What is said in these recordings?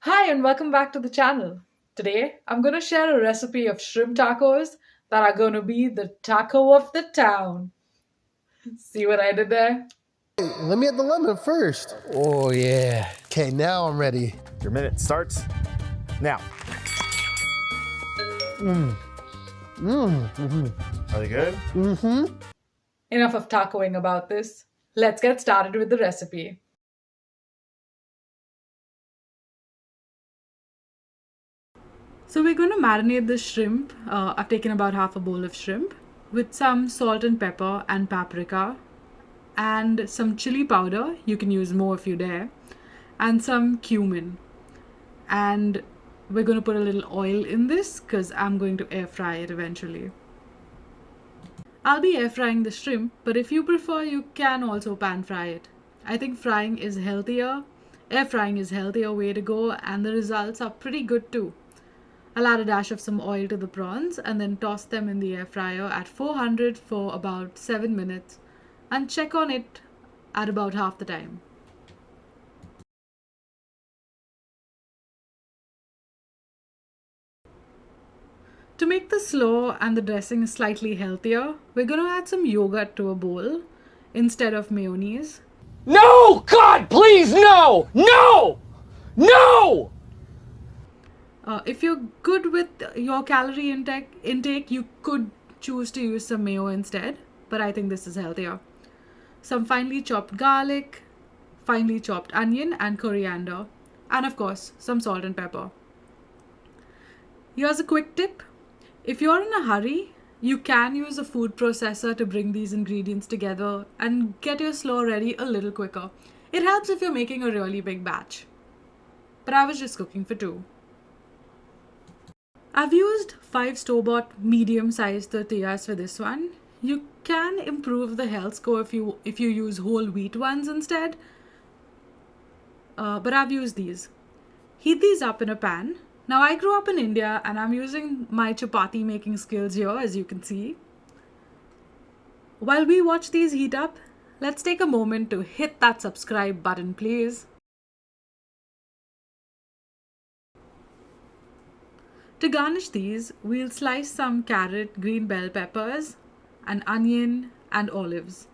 Hi, and welcome back to the channel. Today, I'm going to share a recipe of shrimp tacos that are going to be the taco of the town. See what I did there? Let me add the lemon first. Oh, yeah. Okay, now I'm ready. Your minute starts now. Are they good? Enough of tacoing about this. Let's get started with the recipe. So we're going to marinate the shrimp. I've taken about half a bowl of shrimp with some salt and pepper and paprika and some chili powder. You can use more if you dare, and some cumin. And we're going to put a little oil in this because I'm going to air fry it eventually. I'll be air frying the shrimp, but if you prefer, you can also pan fry it. I think frying is healthier. Air frying is healthier way to go, and the results are pretty good too. I'll add a dash of some oil to the prawns and then toss them in the air fryer at 400 for about 7 minutes and check on it at about half the time. To make the slaw and the dressing slightly healthier, we're going to add some yogurt to a bowl instead of mayonnaise. No! God, please, no! No! No! If you're good with your calorie intake, you could choose to use some mayo instead, but I think this is healthier. Some finely chopped garlic, finely chopped onion and coriander, and of course, some salt and pepper. Here's a quick tip. If you're in a hurry, you can use a food processor to bring these ingredients together and get your slaw ready a little quicker. It helps if you're making a really big batch. But I was just cooking for two. I've used 5 store-bought medium-sized tortillas for this one. You can improve the health score if you use whole wheat ones instead. But I've used these. Heat these up in a pan. Now I grew up in India and I'm using my chapati making skills here, as you can see. While we watch these heat up, let's take a moment to hit that subscribe button, please. To garnish these, we'll slice some carrot, green bell peppers, an onion and olives.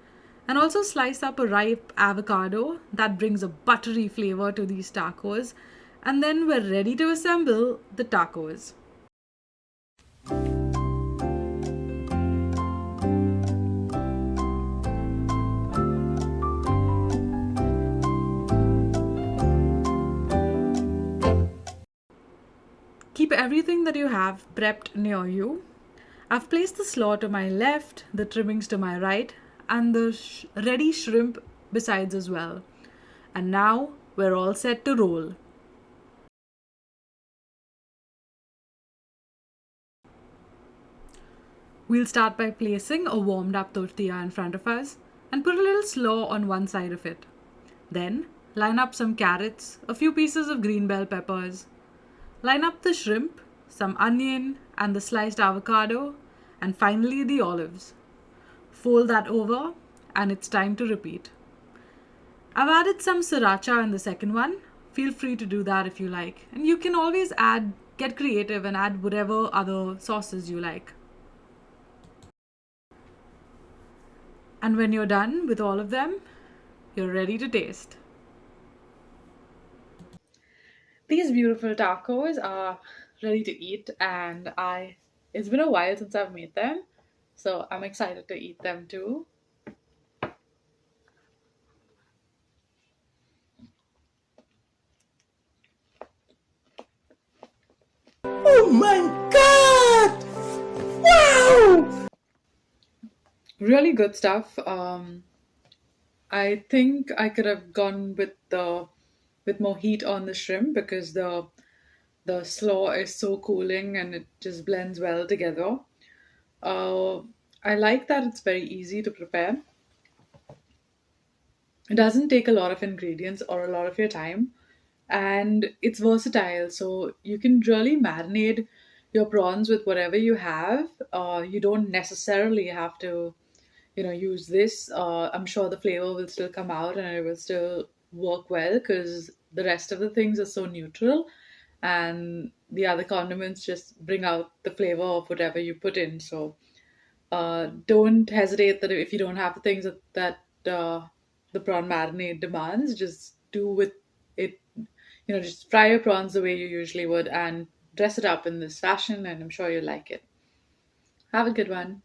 And also slice up a ripe avocado that brings a buttery flavor to these tacos. And then we're ready to assemble the tacos. Keep everything that you have prepped near you. I've placed the slaw to my left, the trimmings to my right, and the ready shrimp besides as well. And now we're all set to roll. We'll start by placing a warmed up tortilla in front of us and put a little slaw on one side of it. Then line up some carrots, a few pieces of green bell peppers. Line up the shrimp, some onion and the sliced avocado, and finally the olives. Fold that over and it's time to repeat. I've added some sriracha in the second one. Feel free to do that if you like. And you can always get creative and add whatever other sauces you like. And when you're done with all of them, you're ready to taste. These beautiful tacos are ready to eat, and it's been a while since I've made them, so I'm excited to eat them too. Oh my God! Wow! Really good stuff. I think I could have gone with more heat on the shrimp because the slaw is so cooling and it just blends well together. Uh, I like that it's very easy to prepare. It doesn't take a lot of ingredients or a lot of your time, and it's versatile. So you can really marinate your prawns with whatever you have. You don't necessarily have to, use this. I'm sure the flavor will still come out and it will still work well because the rest of the things are so neutral, and the other condiments just bring out the flavor of whatever you put in. So don't hesitate that if you don't have the things that the prawn marinade demands, just do with it. Just fry your prawns the way you usually would and dress it up in this fashion, and I'm sure you'll like it. Have a good one.